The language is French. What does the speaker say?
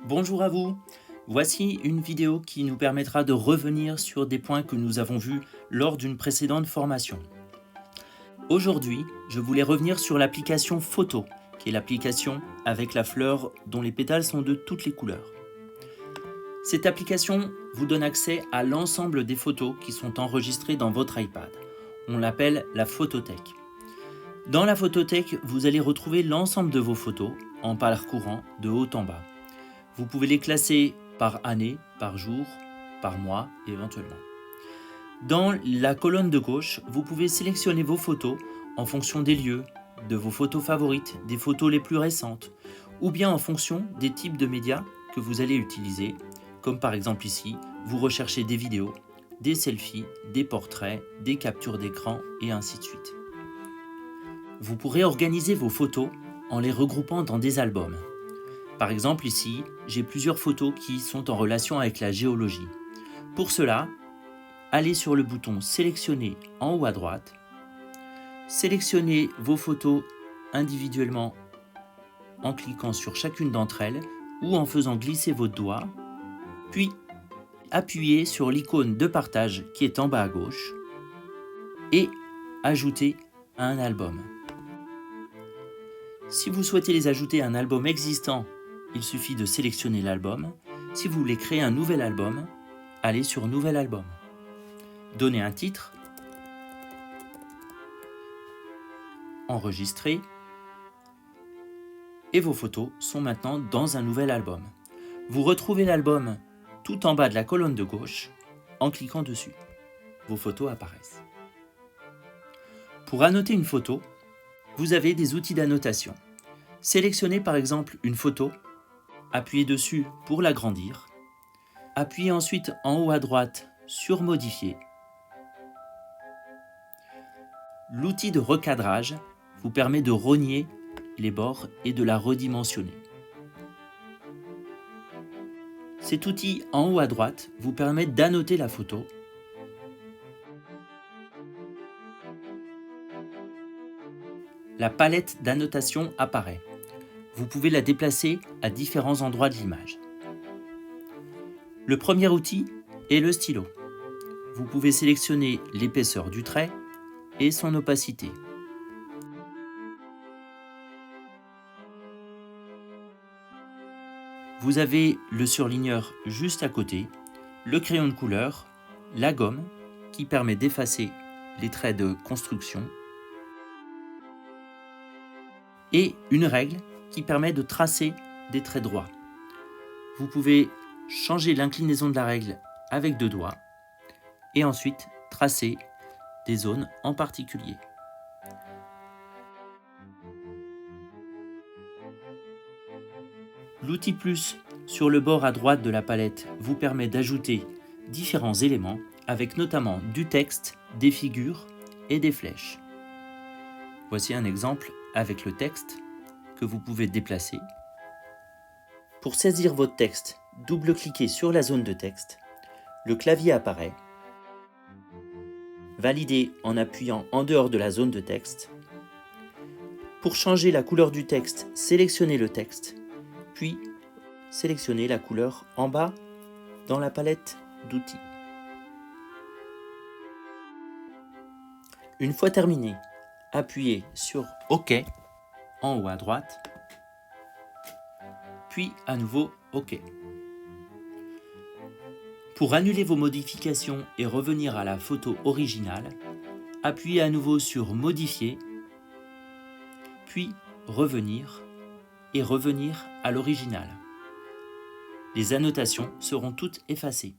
Bonjour à vous. Voici une vidéo qui nous permettra de revenir sur des points que nous avons vus lors d'une précédente formation. Aujourd'hui, je voulais revenir sur l'application Photo, qui est l'application avec la fleur dont les pétales sont de toutes les couleurs. Cette application vous donne accès à l'ensemble des photos qui sont enregistrées dans votre iPad. On l'appelle la photothèque. Dans la photothèque, vous allez retrouver l'ensemble de vos photos en parcourant de haut en bas. Vous pouvez les classer par année, par jour, par mois éventuellement. Dans la colonne de gauche, vous pouvez sélectionner vos photos en fonction des lieux, de vos photos favorites, des photos les plus récentes, ou bien en fonction des types de médias que vous allez utiliser, comme par exemple ici, vous recherchez des vidéos, des selfies, des portraits, des captures d'écran et ainsi de suite. Vous pourrez organiser vos photos en les regroupant dans des albums. Par exemple ici, j'ai plusieurs photos qui sont en relation avec la géologie. Pour cela, allez sur le bouton Sélectionner en haut à droite, sélectionnez vos photos individuellement en cliquant sur chacune d'entre elles ou en faisant glisser votre doigt, puis appuyez sur l'icône de partage qui est en bas à gauche et ajoutez à un album. Si vous souhaitez les ajouter à un album existant, il suffit de sélectionner l'album. Si vous voulez créer un nouvel album, allez sur Nouvel album. Donnez un titre, enregistrez, et vos photos sont maintenant dans un nouvel album. Vous retrouvez l'album tout en bas de la colonne de gauche en cliquant dessus. Vos photos apparaissent. Pour annoter une photo, vous avez des outils d'annotation. Sélectionnez par exemple une photo, appuyez dessus pour l'agrandir, appuyez ensuite en haut à droite sur Modifier. L'outil de recadrage vous permet de rogner les bords et de la redimensionner. Cet outil en haut à droite vous permet d'annoter la photo. La palette d'annotation apparaît. Vous pouvez la déplacer à différents endroits de l'image. Le premier outil est le stylo. Vous pouvez sélectionner l'épaisseur du trait et son opacité. Vous avez le surligneur juste à côté, le crayon de couleur, la gomme qui permet d'effacer les traits de construction et une règle qui permet de tracer des traits droits. Vous pouvez changer l'inclinaison de la règle avec 2 doigts et ensuite tracer des zones en particulier. L'outil plus sur le bord à droite de la palette vous permet d'ajouter différents éléments avec notamment du texte, des figures et des flèches. Voici un exemple avec le texte que vous pouvez déplacer. Pour saisir votre texte, double-cliquez sur la zone de texte. Le clavier apparaît. Validez en appuyant en dehors de la zone de texte. Pour changer la couleur du texte, sélectionnez le texte, puis sélectionnez la couleur en bas dans la palette d'outils. Une fois terminé, appuyez sur OK en haut à droite, puis à nouveau OK. Pour annuler vos modifications et revenir à la photo originale, appuyez à nouveau sur Modifier, puis Revenir et revenir à l'original. Les annotations seront toutes effacées.